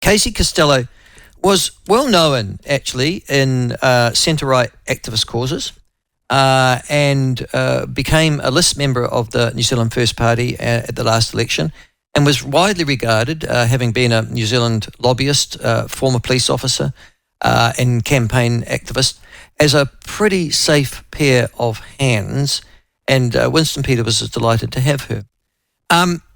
Casey Costello was well known, actually, in centre-right activist causes and became a list member of the New Zealand First Party at the last election and was widely regarded, having been a New Zealand lobbyist, former police officer and campaign activist, as a pretty safe pair of hands, and Winston Peters was delighted to have her.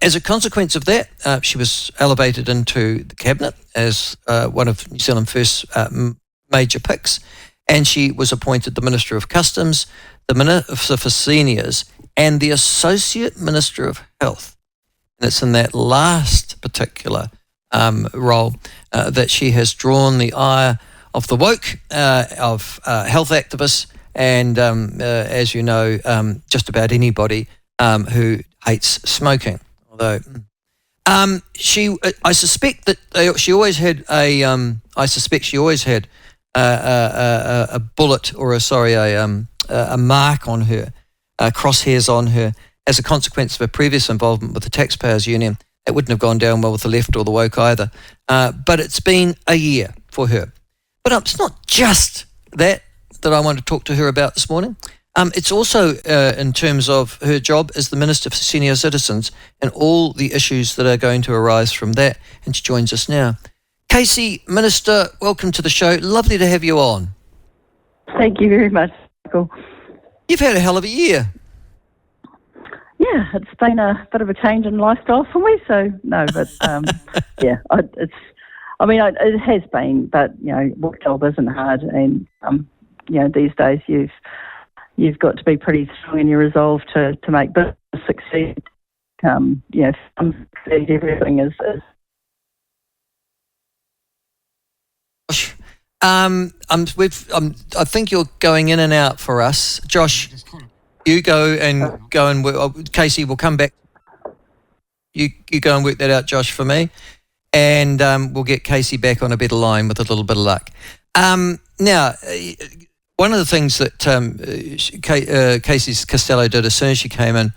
As a consequence of that, she was elevated into the cabinet as one of New Zealand First's major picks, and she was appointed the Minister of Customs, the Minister for Seniors, and the Associate Minister of Health. And it's in that last particular role that she has drawn the ire of the woke, of health activists, and as you know, just about anybody who hates smoking. Although I suspect that she always had a bullet, or a mark on her, crosshairs on her, as a consequence of her previous involvement with the Taxpayers Union. It wouldn't have gone down well with the left or the woke either. But it's been a year for her. But it's not just that I want to talk to her about this morning. It's also in terms of her job as the Minister for Senior Citizens and all the issues that are going to arise from that. And she joins us now. Casey, Minister, welcome to the show. Lovely to have you on. Thank you very much, Michael. You've had a hell of a year. Yeah, it's been a bit of a change in lifestyle for me. So no, but yeah, it has been. But work job isn't hard, and these days you've got to be pretty strong in your resolve to make business succeed. Succeed, everything is. I think you're going in and out for us, Josh. You go and Casey will come back. You go and work that out, Josh, for me, and we'll get Casey back on a better line with a little bit of luck. Now, one of the things that Casey Costello did as soon as she came in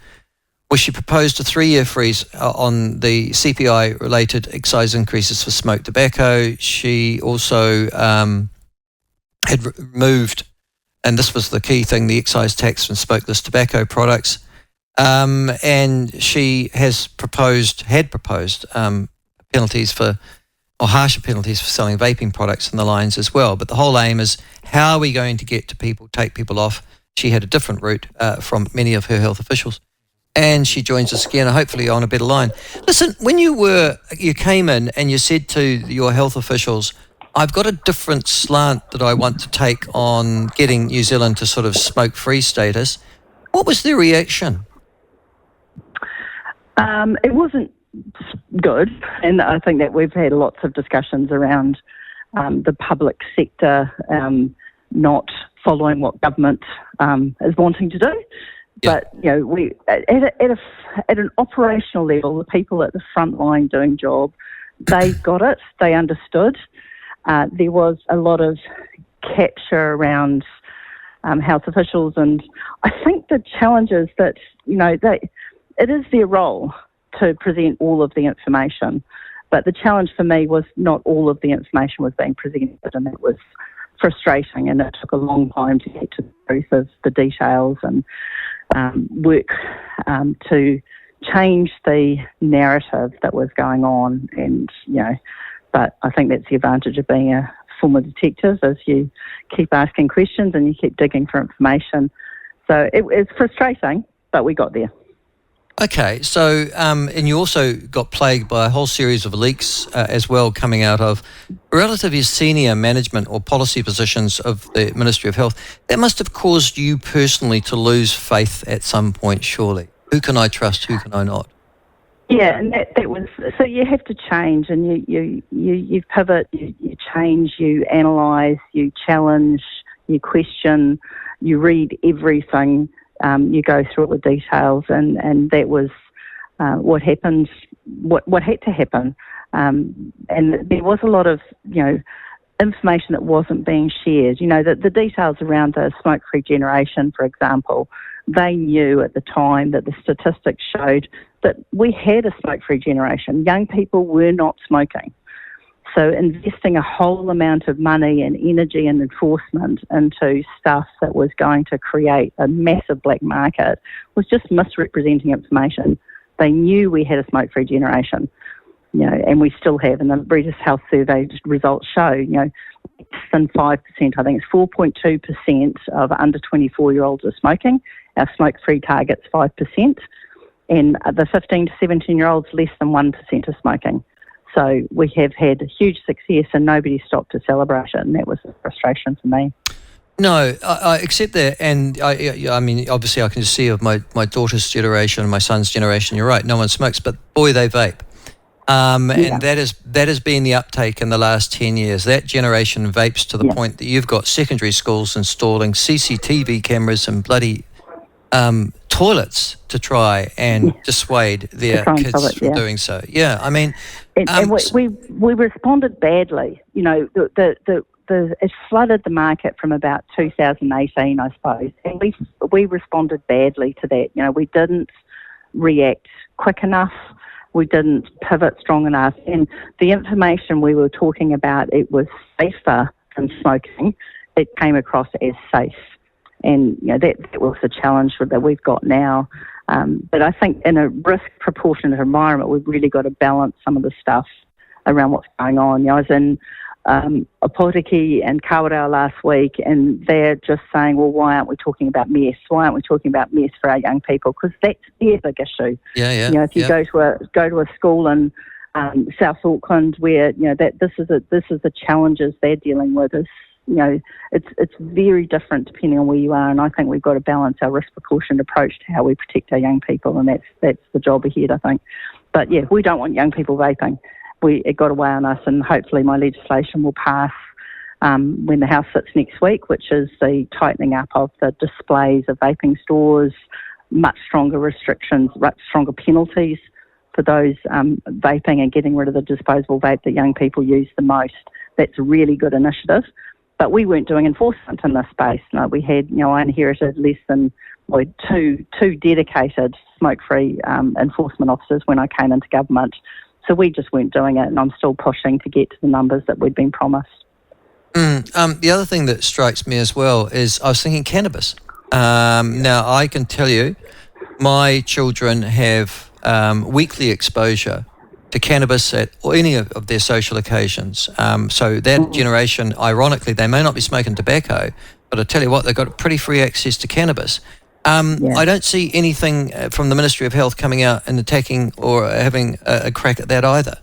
was she proposed a 3-year freeze on the CPI-related excise increases for smoked tobacco. She also had removed, and this was the key thing, the excise tax from smokeless tobacco products. And she had proposed penalties or harsher penalties for selling vaping products in the lines as well. But the whole aim is, how are we going to get to people, take people off? She had a different route from many of her health officials. And she joins us again, hopefully on a better line. Listen, when you came in and you said to your health officials, I've got a different slant that I want to take on getting New Zealand to sort of smoke-free status, what was their reaction? It wasn't good, and I think that we've had lots of discussions around the public sector not following what government is wanting to do. Yeah. But we at an operational level, the people at the front line doing job, they got it, they understood. There was a lot of capture around health officials, and I think the challenge is that it is their role to present all of the information, but the challenge for me was not all of the information was being presented, and that was frustrating, and it took a long time to get to the truth of the details and work to change the narrative that was going on. And but I think that's the advantage of being a former detective, is you keep asking questions and you keep digging for information. So it's frustrating, but we got there. Okay, so and you also got plagued by a whole series of leaks as well, coming out of relatively senior management or policy positions of the Ministry of Health. That must have caused you personally to lose faith at some point, surely. Who can I trust? Who can I not? Yeah, and that was, so you have to change, and you pivot, you change, you analyse, you challenge, you question, you read everything. You go through all the details, and that was what happened, what had to happen. And there was a lot of, information that wasn't being shared. The details around the smoke-free generation, for example, they knew at the time that the statistics showed that we had a smoke-free generation. Young people were not smoking. So investing a whole amount of money and energy and enforcement into stuff that was going to create a massive black market was just misrepresenting information. They knew we had a smoke-free generation, and we still have. And the British Health Survey results show, less than 5%, I think it's 4.2% of under 24-year-olds are smoking. Our smoke-free target's 5%. And the 15 to 17-year-olds, less than 1% are smoking. So we have had huge success and nobody stopped to celebrate it, and that was a frustration for me. No, I accept that, and I mean, obviously I can just see of my daughter's generation, my son's generation, you're right, no one smokes, but boy, they vape. And that has been the uptake in the last 10 years. That generation vapes to the point that you've got secondary schools installing CCTV cameras and bloody toilets to try and dissuade their kids from doing so. Yeah, I mean... And we responded badly. It flooded the market from about 2018, I suppose, and we responded badly to that. We didn't react quick enough. We didn't pivot strong enough. And the information we were talking about, it was safer than smoking. It came across as safe. And that was the challenge that we've got now. But I think in a risk-proportionate environment, we've really got to balance some of the stuff around what's going on. I was in Opotiki and Kawerau last week, and they're just saying, well, why aren't we talking about meth? Why aren't we talking about meth for our young people? Because that's their big issue. If you go to a school in South Auckland where that this is the challenges they're dealing with is. It's very different depending on where you are, and I think we've got to balance our risk precaution approach to how we protect our young people, and that's the job ahead, I think. But we don't want young people vaping. It got away on us, and hopefully my legislation will pass when the House sits next week, which is the tightening up of the displays of vaping stores, much stronger restrictions, much stronger penalties for those vaping and getting rid of the disposable vape that young people use the most. That's a really good initiative. But we weren't doing enforcement in this space. No, we had, I inherited less than two dedicated smoke-free enforcement officers when I came into government. So we just weren't doing it, and I'm still pushing to get to the numbers that we'd been promised. The other thing that strikes me as well is I was thinking cannabis. Now, I can tell you my children have weekly exposure to cannabis at any of their social occasions. So that generation, ironically, they may not be smoking tobacco, but I tell you what, they've got pretty free access to cannabis. I don't see anything from the Ministry of Health coming out and attacking or having a crack at that either.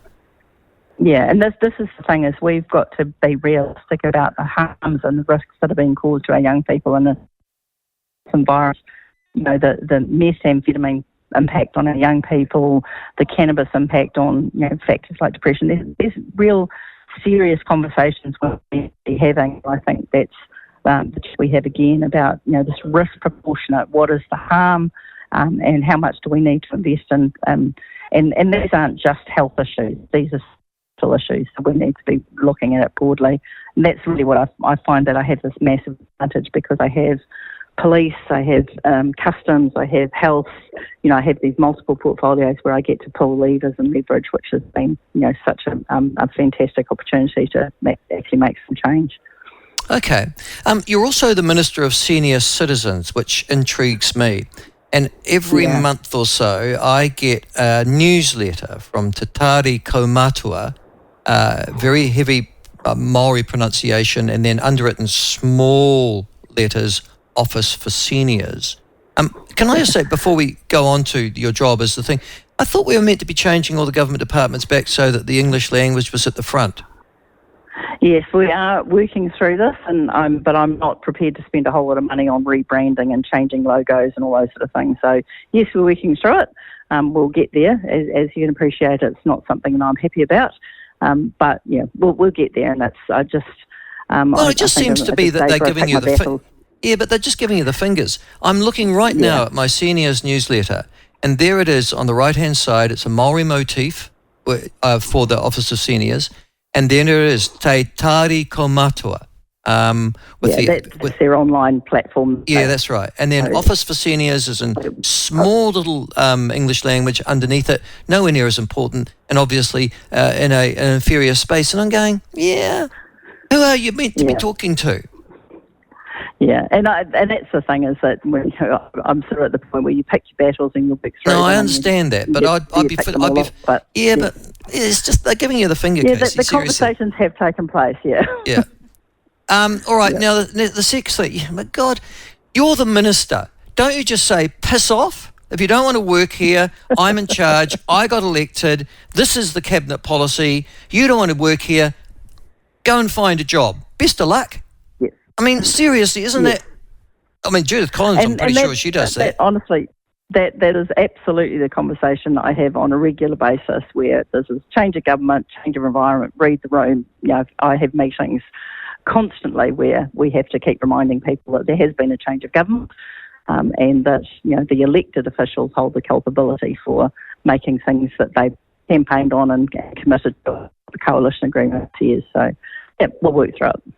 Yeah, and this is the thing, is we've got to be realistic about the harms and the risks that are being caused to our young people in this environment. The methamphetamine impact on our young people, the cannabis impact on factors like depression. There's real serious conversations we'll be having. I think that's we have again about this risk proportionate. What is the harm, and how much do we need to invest in? And these aren't just health issues; these are social issues. So we need to be looking at it broadly. And that's really what I find, that I have this massive advantage because I have police, I have customs, I have health, I have these multiple portfolios where I get to pull levers and leverage, which has been, such a fantastic opportunity to actually make some change. Okay. You're also the Minister of Senior Citizens, which intrigues me. And every month or so, I get a newsletter from Te Tāri Kaumatua, very heavy Maori pronunciation, and then under it in small letters, Office for Seniors. Can I just say, before we go on to your job as the thing, I thought we were meant to be changing all the government departments back so that the English language was at the front. Yes, we are working through this, but I'm not prepared to spend a whole lot of money on rebranding and changing logos and all those sort of things. So, yes, we're working through it. We'll get there. As you can appreciate, it's not something that I'm happy about. But, we'll get there, and that's, it just seems to be that they're giving you the... Yeah, but they're just giving you the fingers. I'm looking right now at my seniors newsletter, and there it is on the right-hand side. It's a Maori motif for the Office of Seniors, and then there is Te Tāri Kaumatua. That's their online platform. Yeah, that's right. And then Office for Seniors is in small little English language underneath it, nowhere near as important, and obviously in an inferior space. And I'm going, who are you meant to be talking to? Yeah, and that's the thing is that when, I'm sort of at the point where you pick your battles and you'll pick through. No, I understand that, but but it's just they're giving you the finger. Yeah, Casey, the conversations have taken place. Yeah. Yeah. All right. Now the sixth thing. My God, you're the minister. Don't you just say piss off? If you don't want to work here, I'm in charge. I got elected. This is the cabinet policy. You don't want to work here. Go and find a job. Best of luck. Yes. I mean, seriously, isn't that? I mean, Judith Collins, I'm pretty sure she does that. Honestly, that is absolutely the conversation I have on a regular basis where there's a change of government, change of environment, read the room. I have meetings constantly where we have to keep reminding people that there has been a change of government and that, the elected officials hold the culpability for making things that they've campaigned on and committed to the coalition agreement for years. So, we'll work through it.